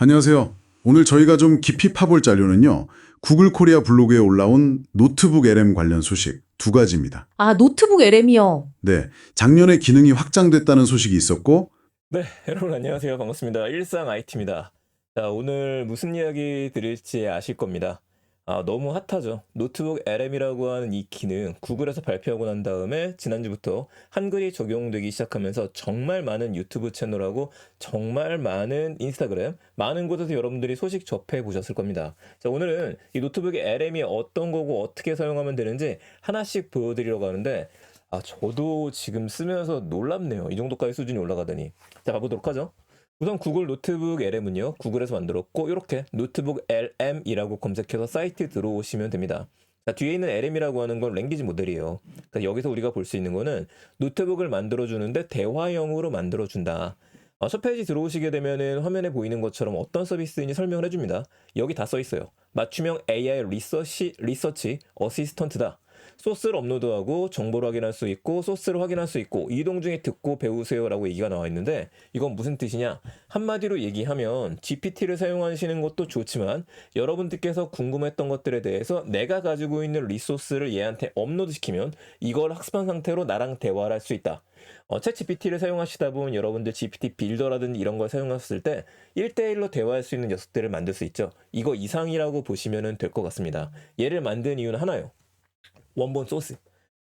안녕하세요. 오늘 저희가 좀 깊이 파볼 자료는요. 구글 코리아 블로그에 올라온 노트북 LM 관련 소식 두 가지입니다. 아, 노트북 LM이요. 네, 작년에 기능이 확장됐다는 소식이 있었고, 네, 여러분 안녕하세요. 반갑습니다. 일상 IT입니다. 자, 오늘 무슨 이야기 드릴지 아실 겁니다. 너무 핫하죠. 노트북 LM이라고 하는 이 기능 구글에서 발표하고 난 다음에 지난주부터 한글이 적용되기 시작하면서 정말 많은 유튜브 채널하고 정말 많은 인스타그램, 많은 곳에서 여러분들이 소식 접해 보셨을 겁니다. 자, 오늘은 이 노트북의 LM이 어떤 거고 어떻게 사용하면 되는지 하나씩 보여드리려고 하는데 저도 지금 쓰면서 놀랍네요. 이 정도까지 수준이 올라가다니. 자, 가보도록 하죠. 우선 구글 노트북 LM은요, 구글에서 만들었고, 이렇게 노트북 LM이라고 검색해서 사이트 들어오시면 됩니다. 자, 뒤에 있는 LM이라고 하는 건 랭귀지 모델이에요. 그러니까 여기서 우리가 볼 수 있는 거는 노트북을 만들어주는데 대화형으로 만들어준다. 첫 페이지 들어오시게 되면은 화면에 보이는 것처럼 어떤 서비스인지 설명을 해줍니다. 여기 다 써 있어요. 맞춤형 AI 리서치 어시스턴트다. 소스를 업로드하고 정보를 확인할 수 있고 소스를 확인할 수 있고 이동 중에 듣고 배우세요라고 얘기가 나와 있는데 이건 무슨 뜻이냐? 한마디로 얘기하면 GPT를 사용하시는 것도 좋지만 여러분들께서 궁금했던 것들에 대해서 내가 가지고 있는 리소스를 얘한테 업로드시키면 이걸 학습한 상태로 나랑 대화를 할 수 있다. 챗 GPT를 사용하시다 보면 여러분들 GPT 빌더라든지 이런 걸 사용했을 때 1대1로 대화할 수 있는 녀석들을 만들 수 있죠. 이거 이상이라고 보시면 될 것 같습니다. 얘를 만든 이유는 하나요. 원본 소스.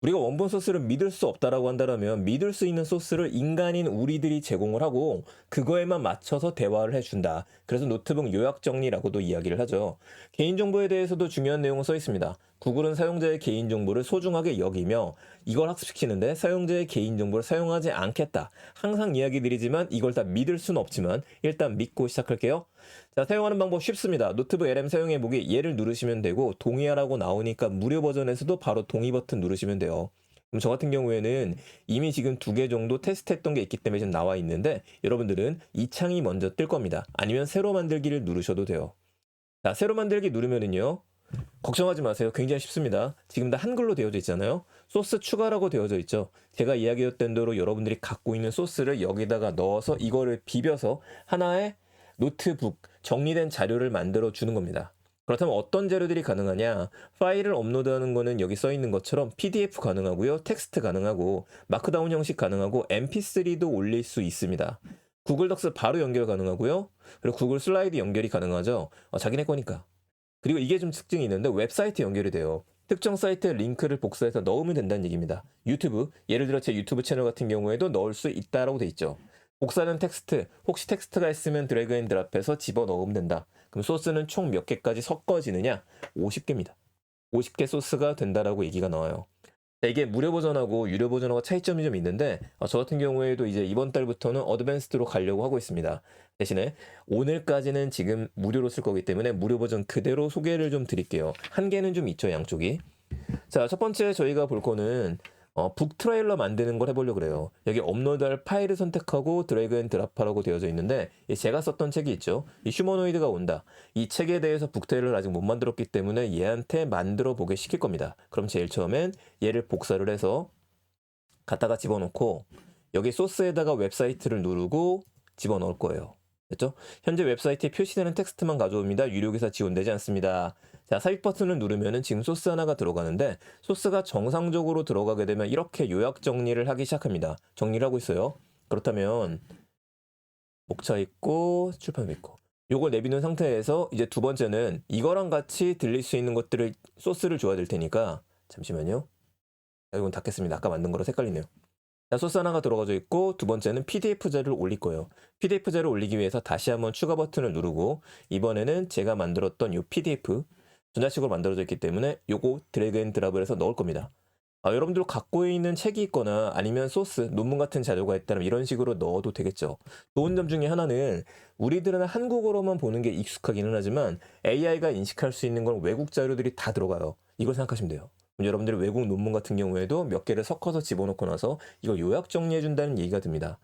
우리가 원본 소스를 믿을 수 없다라고 한다면 믿을 수 있는 소스를 인간인 우리들이 제공을 하고 그거에만 맞춰서 대화를 해준다. 그래서 노트북 요약 정리라고도 이야기를 하죠. 개인정보에 대해서도 중요한 내용은 써 있습니다. 구글은 사용자의 개인정보를 소중하게 여기며 이걸 학습시키는데 사용자의 개인정보를 사용하지 않겠다. 항상 이야기 드리지만 이걸 다 믿을 수는 없지만 일단 믿고 시작할게요. 자, 사용하는 방법 쉽습니다. 노트북 LM 사용해보기 얘를 누르시면 되고 동의하라고 나오니까 무료 버전에서도 바로 동의 버튼 누르시면 돼요. 그럼 저 같은 경우에는 이미 지금 2개 정도 테스트했던 게 있기 때문에 지금 나와 있는데 여러분들은 이 창이 먼저 뜰 겁니다. 아니면 새로 만들기를 누르셔도 돼요. 자, 새로 만들기 누르면은요. 걱정하지 마세요. 굉장히 쉽습니다. 지금 다 한글로 되어져 있잖아요. 소스 추가라고 되어져 있죠. 제가 이야기했던 대로 여러분들이 갖고 있는 소스를 여기다가 넣어서 이거를 비벼서 하나의 노트북, 정리된 자료를 만들어 주는 겁니다. 그렇다면 어떤 자료들이 가능하냐? 파일을 업로드하는 거는 여기 써 있는 것처럼 PDF 가능하고요. 텍스트 가능하고 마크다운 형식 가능하고 MP3도 올릴 수 있습니다. 구글 덕스 바로 연결 가능하고요. 그리고 구글 슬라이드 연결이 가능하죠. 자기네 거니까. 그리고 이게 좀 특징이 있는데 웹사이트 연결이 돼요. 특정 사이트에 링크를 복사해서 넣으면 된다는 얘기입니다. 유튜브, 예를 들어 제 유튜브 채널 같은 경우에도 넣을 수 있다라고 돼 있죠. 복사는 텍스트, 혹시 텍스트가 있으면 드래그 앤 드랍해서 집어넣으면 된다. 그럼 소스는 총 몇 개까지 섞어지느냐? 50개입니다. 50개 소스가 된다라고 얘기가 나와요. 자, 이게 무료 버전하고 유료 버전하고 차이점이 좀 있는데 저 같은 경우에도 이제 이번 달부터는 어드밴스드로 가려고 하고 있습니다. 대신에 오늘까지는 지금 무료로 쓸 거기 때문에 무료 버전 그대로 소개를 좀 드릴게요. 한계는 좀 있죠, 양쪽이. 자, 첫 번째 저희가 볼 거는 북 트레일러 만드는 걸 해보려고 그래요. 여기 업로드할 파일을 선택하고 드래그 앤 드랍하라고 되어져 있는데 제가 썼던 책이 있죠. 이 휴머노이드가 온다. 이 책에 대해서 북 트레일러를 아직 못 만들었기 때문에 얘한테 만들어 보게 시킬 겁니다. 그럼 제일 처음엔 얘를 복사를 해서 갖다가 집어넣고 여기 소스에다가 웹사이트를 누르고 집어넣을 거예요. 됐죠? 현재 웹사이트에 표시되는 텍스트만 가져옵니다. 유료 기사 지원되지 않습니다. 자, 삽입 버튼을 누르면은 지금 소스 하나가 들어가는데 소스가 정상적으로 들어가게 되면 이렇게 요약 정리를 하기 시작합니다. 정리를 하고 있어요. 그렇다면 목차 있고 출판도 있고 요걸 내비놓은 상태에서 이제 두 번째는 이거랑 같이 들릴 수 있는 것들을 소스를 줘야 될 테니까 잠시만요. 이건 닫겠습니다. 아까 만든 거랑 헷갈리네요. 자, 소스 하나가 들어가져 있고 두 번째는 PDF 자료를 올릴 거예요. PDF 자료를 올리기 위해서 다시 한번 추가 버튼을 누르고 이번에는 제가 만들었던 이 PDF 전자식으로 만들어져 있기 때문에 요거 드래그 앤 드랍을 해서 넣을 겁니다. 여러분들 갖고 있는 책이 있거나 아니면 소스, 논문 같은 자료가 있다면 이런 식으로 넣어도 되겠죠. 좋은 점 중에 하나는 우리들은 한국어로만 보는 게 익숙하기는 하지만 AI가 인식할 수 있는 건 외국 자료들이 다 들어가요. 이걸 생각하시면 돼요. 여러분들이 외국 논문 같은 경우에도 몇 개를 섞어서 집어넣고 나서 이걸 요약 정리해준다는 얘기가 듭니다.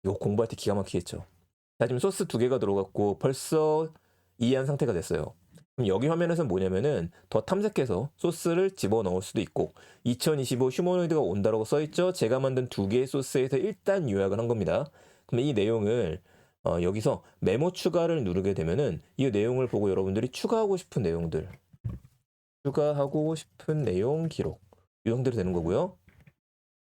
이거 공부할 때 기가 막히겠죠. 자, 지금 소스 2개가 들어갔고 벌써 이해한 상태가 됐어요. 그럼 여기 화면에서는 뭐냐면은 더 탐색해서 소스를 집어넣을 수도 있고 2025 휴머노이드가 온다라고 써있죠. 제가 만든 2개의 소스에서 일단 요약을 한 겁니다. 그럼 이 내용을 여기서 메모 추가를 누르게 되면은 이 내용을 보고 여러분들이 추가하고 싶은 내용들, 추가하고 싶은 내용 기록 이 형태로 되는 거고요.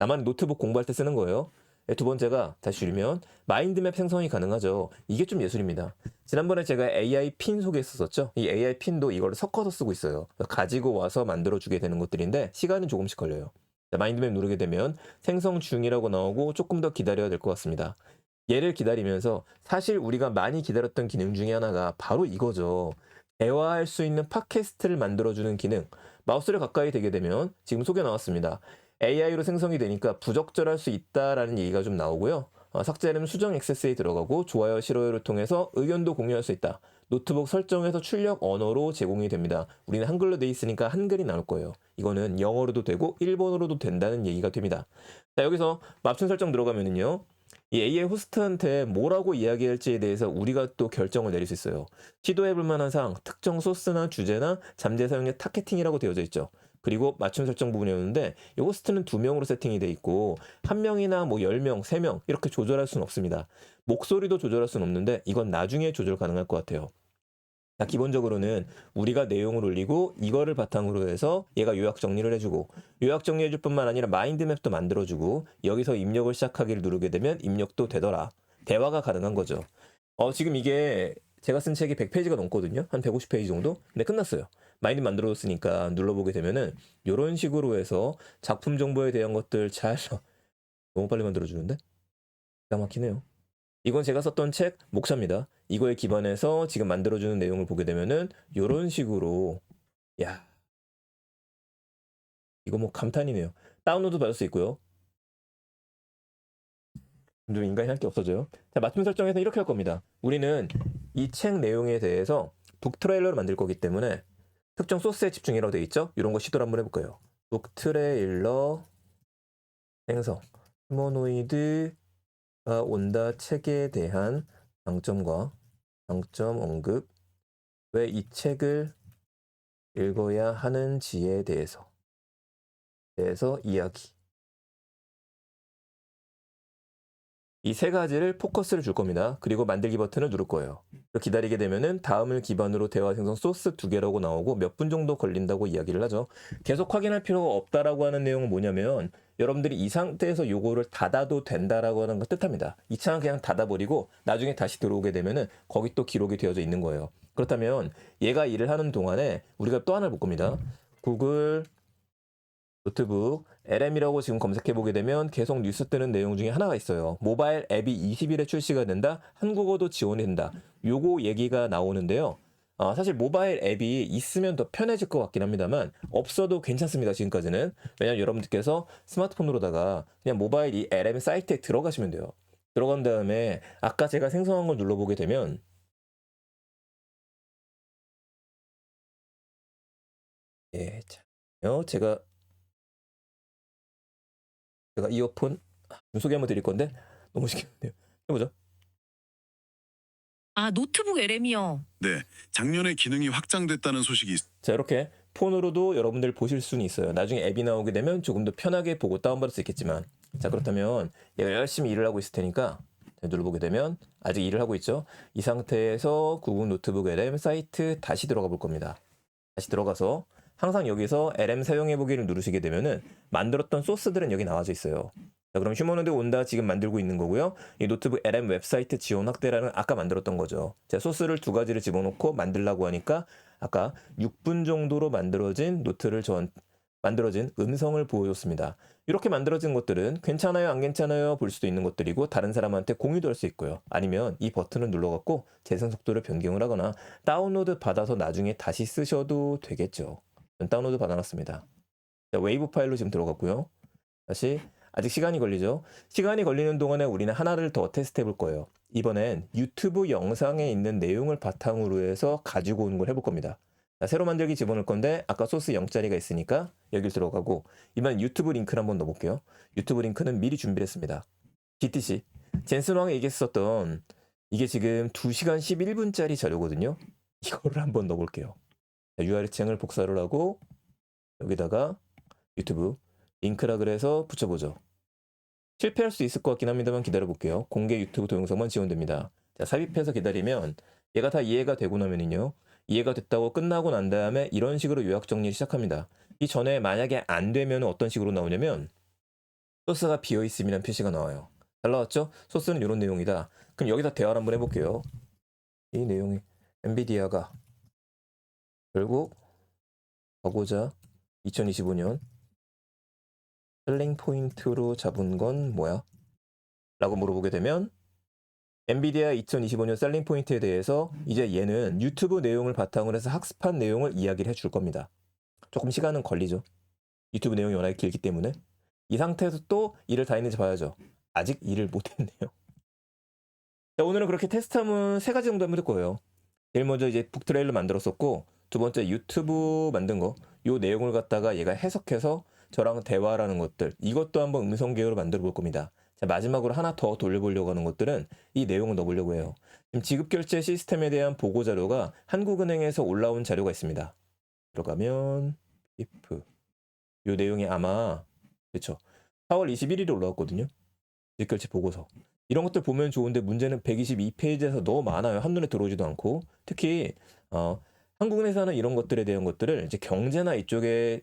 나만 노트북 공부할 때 쓰는 거예요. 두 번째가 다시 줄이면 마인드맵 생성이 가능하죠. 이게 좀 예술입니다. 지난번에 제가 AI 핀 소개했었죠. 이 AI 핀도 이걸 섞어서 쓰고 있어요. 가지고 와서 만들어주게 되는 것들인데 시간은 조금씩 걸려요. 자, 마인드맵 누르게 되면 생성 중이라고 나오고 조금 더 기다려야 될 것 같습니다. 얘를 기다리면서 사실 우리가 많이 기다렸던 기능 중에 하나가 바로 이거죠. 대화할 수 있는 팟캐스트를 만들어주는 기능. 마우스를 가까이 대게 되면 지금 소개 나왔습니다. AI로 생성이 되니까 부적절할 수 있다라는 얘기가 좀 나오고요. 삭제는 수정 액세스에 들어가고 좋아요, 싫어요를 통해서 의견도 공유할 수 있다. 노트북 설정에서 출력 언어로 제공이 됩니다. 우리는 한글로 돼 있으니까 한글이 나올 거예요. 이거는 영어로도 되고 일본어로도 된다는 얘기가 됩니다. 자, 여기서 맞춤 설정 들어가면은요. 이 AI 호스트한테 뭐라고 이야기할지에 대해서 우리가 또 결정을 내릴 수 있어요. 시도해볼 만한 사항, 특정 소스나 주제나 잠재 사용량 타겟팅이라고 되어져 있죠. 그리고 맞춤 설정 부분이었는데 이 호스트는 2명으로 세팅이 돼 있고 1명이나 뭐 10명, 3명 이렇게 조절할 수는 없습니다. 목소리도 조절할 수는 없는데 이건 나중에 조절 가능할 것 같아요. 자, 기본적으로는 우리가 내용을 올리고 이거를 바탕으로 해서 얘가 요약 정리를 해주고 요약 정리해줄 뿐만 아니라 마인드맵도 만들어주고 여기서 입력을 시작하기를 누르게 되면 입력도 되더라. 대화가 가능한 거죠. 지금 이게 제가 쓴 책이 100페이지가 넘거든요. 한 150페이지 정도? 근데 끝났어요. 마인드 만들어뒀으니까 눌러보게 되면은 이런 식으로 해서 작품 정보에 대한 것들 잘 너무 빨리 만들어주는데? 기가 막히네요. 이건 제가 썼던 책 목차입니다. 이거에 기반해서 지금 만들어주는 내용을 보게 되면은 이런 식으로 야 이거 뭐 감탄이네요. 다운로드 받을 수 있고요. 좀 인간이 할 게 없어져요. 자, 맞춤 설정에서 이렇게 할 겁니다. 우리는 이 책 내용에 대해서 북 트레일러를 만들 거기 때문에 특정 소스에 집중이라고 되어 있죠? 이런 거 시도를 한번 해볼까요? 북 트레일러 생성 휴머노이드가 온다 책에 대한 장점과 장점 언급 왜 이 책을 읽어야 하는지에 대해서 이야기 이 세 가지를 포커스를 줄 겁니다. 그리고 만들기 버튼을 누를 거예요. 기다리게 되면은 다음을 기반으로 대화 생성 소스 2개라고 나오고 몇 분 정도 걸린다고 이야기를 하죠. 계속 확인할 필요가 없다라고 하는 내용은 뭐냐면 여러분들이 이 상태에서 요거를 닫아도 된다라고 하는 걸 뜻합니다. 이 창을 그냥 닫아버리고 나중에 다시 들어오게 되면은 거기 또 기록이 되어져 있는 거예요. 그렇다면 얘가 일을 하는 동안에 우리가 또 하나를 볼 겁니다. 구글 노트북 LM이라고 지금 검색해 보게 되면 계속 뉴스 뜨는 내용 중에 하나가 있어요. 모바일 앱이 20일에 출시가 된다. 한국어도 지원이 된다. 요거 얘기가 나오는데요. 사실 모바일 앱이 있으면 더 편해질 것 같긴 합니다만 없어도 괜찮습니다. 지금까지는. 왜냐면 여러분들께서 스마트폰으로다가 그냥 모바일 이 LM 사이트에 들어가시면 돼요. 들어간 다음에 아까 제가 생성한 걸 눌러보게 되면 예, 자, 제가 이어폰 소개 한번 드릴 건데 너무 쉽겠네요. 해보죠. 아, 노트북 LM이요. 네, 작년에 기능이 확장됐다는 소식이 자, 이렇게 폰으로도 여러분들 보실 수는 있어요. 나중에 앱이 나오게 되면 조금 더 편하게 보고 다운받을 수 있겠지만 자, 그렇다면 얘가 열심히 일을 하고 있을 테니까 눌러보게 되면 아직 일을 하고 있죠. 이 상태에서 구글 노트북 LM 사이트 다시 들어가 볼 겁니다. 다시 들어가서 항상 여기서 LM 사용해보기를 누르시게 되면은 만들었던 소스들은 여기 나와져 있어요. 자, 그럼 휴머노드 온다 지금 만들고 있는 거고요. 이 노트북 LM 웹사이트 지원 확대라는 아까 만들었던 거죠. 자, 소스를 2가지를 집어넣고 만들라고 하니까 아까 6분 정도로 만들어진 만들어진 음성을 보여줬습니다. 이렇게 만들어진 것들은 괜찮아요, 안 괜찮아요 볼 수도 있는 것들이고 다른 사람한테 공유도 할 수 있고요. 아니면 이 버튼을 눌러갖고 재생 속도를 변경을 하거나 다운로드 받아서 나중에 다시 쓰셔도 되겠죠. 전 다운로드 받아놨습니다. 자, 웨이브 파일로 지금 들어갔고요. 다시 아직 시간이 걸리죠. 시간이 걸리는 동안에 우리는 하나를 더 테스트 해볼 거예요. 이번엔 유튜브 영상에 있는 내용을 바탕으로 해서 가지고 오는 걸 해볼 겁니다. 자, 새로 만들기 집어넣을 건데 아까 소스 0짜리가 있으니까 여기 들어가고 이번 유튜브 링크를 한번 넣어볼게요. 유튜브 링크는 미리 준비를 했습니다. GTC 젠슨 왕이 얘기했었던 이게 지금 2시간 11분짜리 자료거든요. 이거를 한번 넣어볼게요. URL창을 복사를 하고 여기다가 유튜브 링크라 그래서 붙여보죠. 실패할 수 있을 것 같긴 합니다만 기다려볼게요. 공개 유튜브 동영상만 지원됩니다. 자, 삽입해서 기다리면 얘가 다 이해가 되고 나면은요. 이해가 됐다고 끝나고 난 다음에 이런 식으로 요약 정리를 시작합니다. 이 전에 만약에 안 되면 어떤 식으로 나오냐면 소스가 비어 있음이라는 표시가 나와요. 잘 나왔죠? 소스는 이런 내용이다. 그럼 여기서 대화를 한번 해볼게요. 이 내용이 엔비디아가 결국 가고자 2025년 셀링 포인트로 잡은 건 뭐야? 라고 물어보게 되면 엔비디아 2025년 셀링 포인트에 대해서 이제 얘는 유튜브 내용을 바탕으로 해서 학습한 내용을 이야기를 해줄 겁니다. 조금 시간은 걸리죠. 유튜브 내용이 워낙에 길기 때문에. 이 상태에서 또 일을 다 했는지 봐야죠. 아직 일을 못했네요. 자, 오늘은 그렇게 테스트하면 3가지 정도 하면 될 거예요. 제일 먼저 이제 북 트레일러 만들었었고, 두 번째 유튜브 만든 거, 요 내용을 갖다가 얘가 해석해서 저랑 대화라는 것들, 이것도 한번 음성 계열로 만들어 볼 겁니다. 자, 마지막으로 하나 더 돌려보려고 하는 것들은 이 내용을 넣어보려고 해요. 지금 지급결제 시스템에 대한 보고 자료가 한국은행에서 올라온 자료가 있습니다. 들어가면 if 요 내용이 아마 그렇죠. 4월 21일에 올라왔거든요. 지급결제 보고서. 이런 것들 보면 좋은데 문제는 122페이지에서 너무 많아요. 한눈에 들어오지도 않고. 특히 한국은행에서는 이런 것들에 대한 것들을 이제 경제나 이쪽에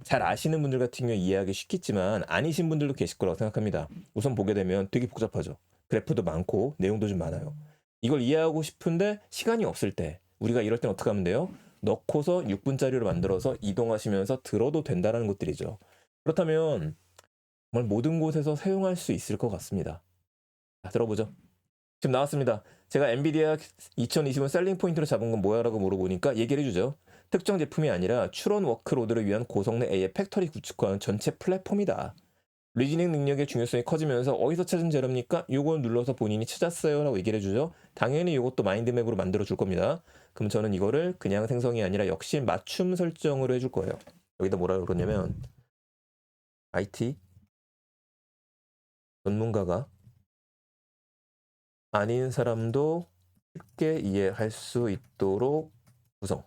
잘 아시는 분들 같은 경우에 이해하기 쉽겠지만 아니신 분들도 계실 거라고 생각합니다. 우선 보게 되면 되게 복잡하죠. 그래프도 많고 내용도 좀 많아요. 이걸 이해하고 싶은데 시간이 없을 때 우리가 이럴 땐 어떻게 하면 돼요? 넣고서 6분짜리로 만들어서 이동하시면서 들어도 된다는 것들이죠. 그렇다면 정말 모든 곳에서 사용할 수 있을 것 같습니다. 자, 들어보죠. 지금 나왔습니다. 제가 엔비디아 2025 셀링 포인트로 잡은 건 뭐야? 라고 물어보니까 얘기를 해주죠. 특정 제품이 아니라 추론 워크로드를 위한 고성능 AI 팩토리 구축하는 전체 플랫폼이다. 리즈닝 능력의 중요성이 커지면서 어디서 찾은 재료입니까? 요걸 눌러서 본인이 찾았어요 라고 얘기를 해주죠. 당연히 이것도 마인드맵으로 만들어 줄 겁니다. 그럼 저는 이거를 그냥 생성이 아니라 역시 맞춤 설정으로 해줄 거예요. 여기다 뭐라고 그러냐면 IT 전문가가 아닌 사람도 쉽게 이해할 수 있도록 구성.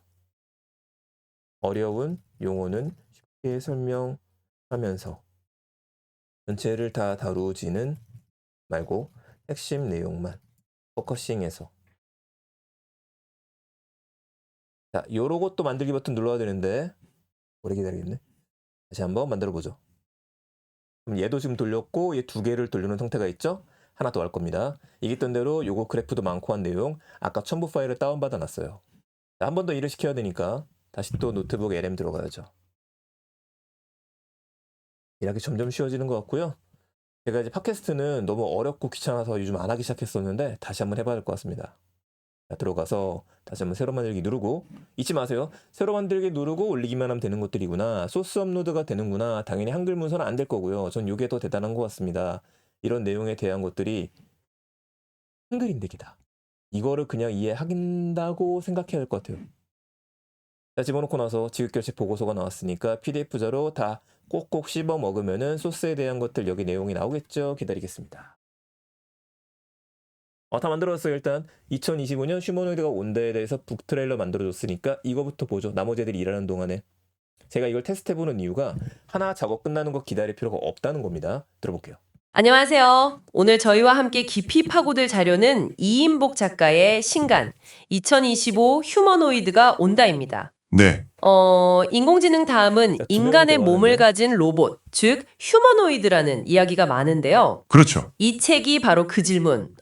어려운 용어는 쉽게 설명하면서 전체를 다 다루지는 말고 핵심 내용만 포커싱해서. 자, 요런 것도 만들기 버튼 눌러야 되는데 오래 기다리겠네. 다시 한번 만들어 보죠. 그럼 얘도 지금 돌렸고 얘 2개를 돌리는 상태가 있죠? 하나 더 할 겁니다. 얘기했던 대로 요거 그래프도 많고 한 내용 아까 첨부 파일을 다운받아 놨어요. 한 번 더 일을 시켜야 되니까 다시 또 노트북 LM 들어가야죠. 일하기 점점 쉬워지는 것 같고요. 제가 이제 팟캐스트는 너무 어렵고 귀찮아서 요즘 안 하기 시작했었는데 다시 한번 해봐야 될 것 같습니다. 자, 들어가서 다시 한번 새로 만들기 누르고 잊지 마세요. 새로 만들기 누르고 올리기만 하면 되는 것들이구나. 소스 업로드가 되는구나. 당연히 한글 문서는 안 될 거고요. 전 이게 더 대단한 것 같습니다. 이런 내용에 대한 것들이 한글인덱이다. 이거를 그냥 이해한다고 생각해야 할 것 같아요. 자, 집어넣고 나서 지급결제 보고서가 나왔으니까 PDF자로 다 꼭꼭 씹어 먹으면은 소스에 대한 것들 여기 내용이 나오겠죠. 기다리겠습니다. 다 만들어졌어요. 일단 2025년 휴머노이드가 온다에 대해서 북 트레일러 만들어줬으니까 이거부터 보죠. 나머지 애들이 일하는 동안에. 제가 이걸 테스트해보는 이유가 하나 작업 끝나는 거 기다릴 필요가 없다는 겁니다. 들어볼게요. 안녕하세요. 오늘 저희와 함께 깊이 파고들 자료는 이인복 작가의 신간 2025 휴머노이드가 온다입니다. 네. 인공지능 다음은 자, 인간의 두 명이 몸을 들어가는데. 가진 로봇, 즉 휴머노이드라는 이야기가 많은데요. 그렇죠. 이 책이 바로 그 질문,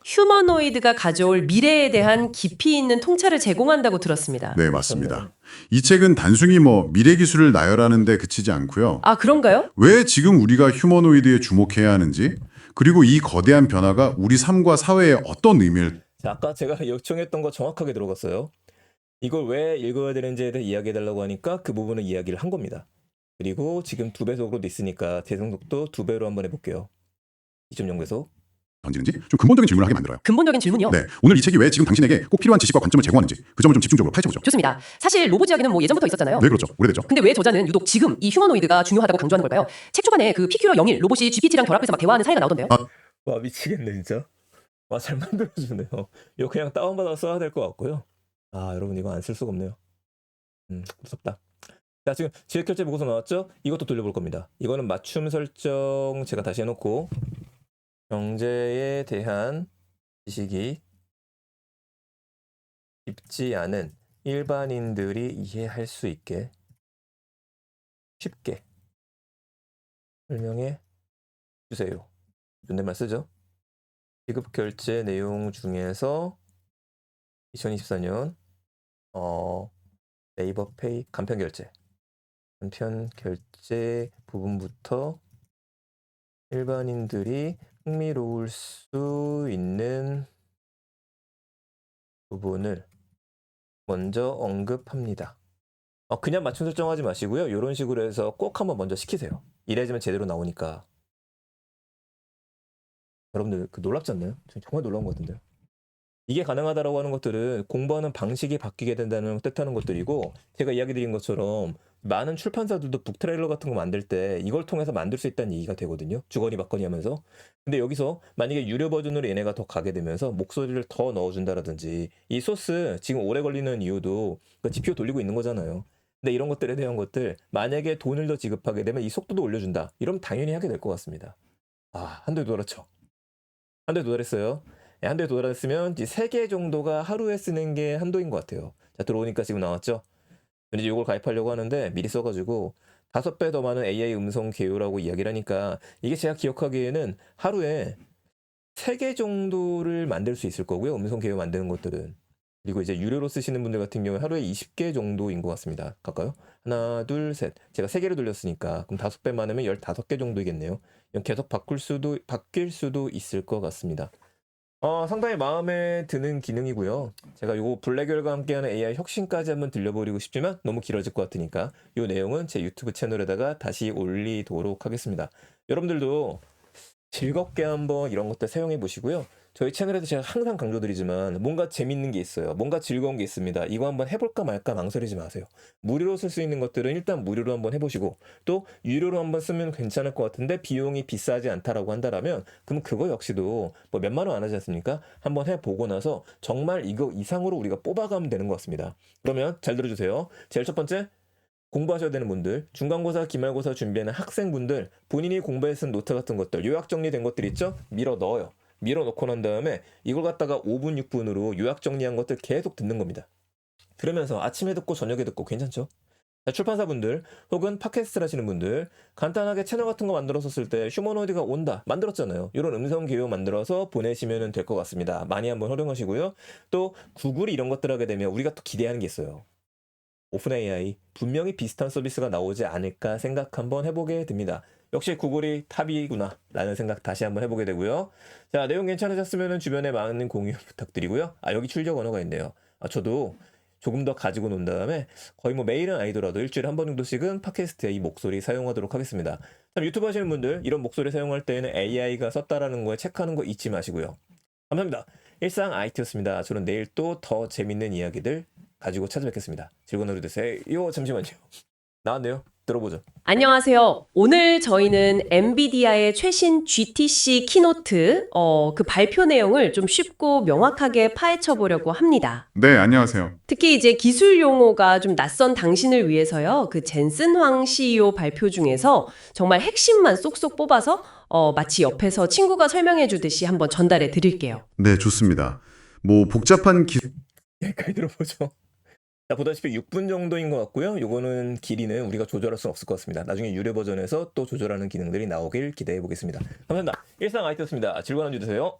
휴머노이드가 가져올 미래에 대한 깊이 있는 통찰을 제공한다고 들었습니다. 네, 맞습니다. 이 책은 단순히 미래 기술을 나열하는 데 그치지 않고요. 아, 그런가요? 왜 지금 우리가 휴머노이드에 주목해야 하는지, 그리고 이 거대한 변화가 우리 삶과 사회에 어떤 의미를 자, 아까 제가 요청했던 거 정확하게 들어갔어요. 이걸 왜 읽어야 되는지에 대해 이야기해달라고 하니까 그 부분을 이야기를 한 겁니다. 그리고 지금 2배속으로 있으니까 재생속도 2배로 한번 해볼게요. 2.0배속. 던지는지 좀 근본적인 질문을 하게 만들어요. 근본적인 질문이요? 네, 오늘 이 책이 왜 지금 당신에게 꼭 필요한 지식과 관점을 제공하는지 그 점을 좀 집중적으로 파헤쳐보죠. 좋습니다. 사실 로봇 이야기는 예전부터 있었잖아요. 네, 그렇죠. 오래됐죠. 근데 왜 저자는 유독 지금 이 휴머노이드가 중요하다고 강조하는 걸까요? 책 초반에 그 PQR 01 로봇이 GPT랑 결합해서 막 대화하는 사례가 나오던데요. 와, 미치겠네 진짜. 와, 잘 만들어주네요. 이거 그냥 다운받아 써야 될 것 같고요. 아, 여러분 이거 안 쓸 수가 없네요. 무섭다. 자, 지금 지역결제 보고서 나왔죠? 이것도 돌려볼 겁니다. 이거는 맞춤 설정 제가 다시 해놓고 경제에 대한 지식이 쉽지 않은 일반인들이 이해할 수 있게 쉽게 설명해 주세요. 존댓말 쓰죠. 지급 결제 내용 중에서 2024년 네이버 페이 간편 결제 부분부터 일반인들이 흥미로울 수 있는 부분을 먼저 언급합니다. 그냥 맞춤 설정하지 마시고요. 이런 식으로 해서 꼭 한번 먼저 시키세요. 이래야지만 제대로 나오니까. 여러분들 놀랍지 않나요? 정말 놀라운 것 같은데요. 이게 가능하다라고 하는 것들은 공부하는 방식이 바뀌게 된다는 걸 뜻하는 것들이고, 제가 이야기 드린 것처럼 많은 출판사들도 북트레일러 같은 거 만들 때 이걸 통해서 만들 수 있다는 얘기가 되거든요. 주거니 받거니 하면서. 근데 여기서 만약에 유료 버전으로 얘네가 더 가게 되면서 목소리를 더 넣어준다라든지, 이 소스 지금 오래 걸리는 이유도 GPU 돌리고 있는 거잖아요. 근데 이런 것들에 대한 것들, 만약에 돈을 더 지급하게 되면 이 속도도 올려준다. 이러면 당연히 하게 될 것 같습니다. 한도에 도달했죠. 한도에 도달했어요. 한도에 도달했으면 이제 3개 정도가 하루에 쓰는 게 한도인 것 같아요. 자, 들어오니까 지금 나왔죠? 이제 이걸 가입하려고 하는데 미리 써가지고 5배 더 많은 AI 음성 개요라고 이야기를 하니까, 이게 제가 기억하기에는 하루에 3개 정도를 만들 수 있을 거고요. 음성 개요 만드는 것들은. 그리고 이제 유료로 쓰시는 분들 같은 경우에 하루에 20개 정도인 것 같습니다. 갈까요? 하나, 둘, 셋. 제가 3개를 돌렸으니까 그럼 5배 많으면 15개 정도이겠네요. 이건 계속 바뀔 수도 있을 것 같습니다. 상당히 마음에 드는 기능이고요. 제가 요거 블랙웰과 함께하는 AI 혁신까지 한번 들려버리고 싶지만 너무 길어질 것 같으니까 요 내용은 제 유튜브 채널에다가 다시 올리도록 하겠습니다. 여러분들도 즐겁게 한번 이런 것들 사용해 보시고요. 저희 채널에서 제가 항상 강조드리지만 뭔가 재밌는 게 있어요. 뭔가 즐거운 게 있습니다. 이거 한번 해볼까 말까 망설이지 마세요. 무료로 쓸 수 있는 것들은 일단 무료로 한번 해보시고, 또 유료로 한번 쓰면 괜찮을 것 같은데 비용이 비싸지 않다라고 한다라면, 그럼 그거 역시도 뭐 몇만 원 안 하지 않습니까? 한번 해보고 나서 정말 이거 이상으로 우리가 뽑아가면 되는 것 같습니다. 그러면 잘 들어주세요. 제일 첫 번째, 공부하셔야 되는 분들, 중간고사, 기말고사 준비하는 학생분들, 본인이 공부해 쓴 노트 같은 것들, 요약 정리된 것들 있죠? 밀어 넣어요. 밀어 넣고 난 다음에 이걸 갖다가 5분, 6분으로 요약 정리한 것들 계속 듣는 겁니다. 그러면서 아침에 듣고 저녁에 듣고 괜찮죠? 자, 출판사분들 혹은 팟캐스트를 하시는 분들, 간단하게 채널 같은 거 만들었을 때 휴머노이드가 온다 만들었잖아요. 이런 음성 기호 만들어서 보내시면 될 것 같습니다. 많이 한번 활용하시고요. 또 구글이 이런 것들 하게 되면 우리가 또 기대하는 게 있어요. 오픈 AI, 분명히 비슷한 서비스가 나오지 않을까 생각 한번 해보게 됩니다. 역시 구글이 탑이구나 라는 생각 다시 한번 해보게 되고요. 자, 내용 괜찮으셨으면 주변에 많은 공유 부탁드리고요. 여기 출력 언어가 있네요. 저도 조금 더 가지고 논 다음에 거의 뭐 매일은 아니더라도 일주일에 한 번 정도씩은 팟캐스트에 이 목소리 사용하도록 하겠습니다. 유튜브 하시는 분들, 이런 목소리 사용할 때는 AI가 썼다라는 거에 체크하는 거 잊지 마시고요. 감사합니다. 일상 IT였습니다. 저는 내일 또 더 재밌는 이야기들 가지고 찾아뵙겠습니다. 즐거운 하루 되세요. 잠시만요. 나왔네요. 들어보죠. 안녕하세요. 오늘 저희는 엔비디아의 최신 GTC 키노트, 그 발표 내용을 좀 쉽고 명확하게 파헤쳐 보려고 합니다. 네, 안녕하세요. 특히 이제 기술 용어가 좀 낯선 당신을 위해서요. 그 젠슨 황 CEO 발표 중에서 정말 핵심만 쏙쏙 뽑아서 마치 옆에서 친구가 설명해 주듯이 한번 전달해 드릴게요. 네, 좋습니다. 뭐 복잡한 여기까지 들어보죠. 자, 보다시피 6분 정도인 것 같고요. 요거는 길이는 우리가 조절할 수는 없을 것 같습니다. 나중에 유료 버전에서 또 조절하는 기능들이 나오길 기대해 보겠습니다. 감사합니다. 일상 IT였습니다. 즐거운 한 주 되세요.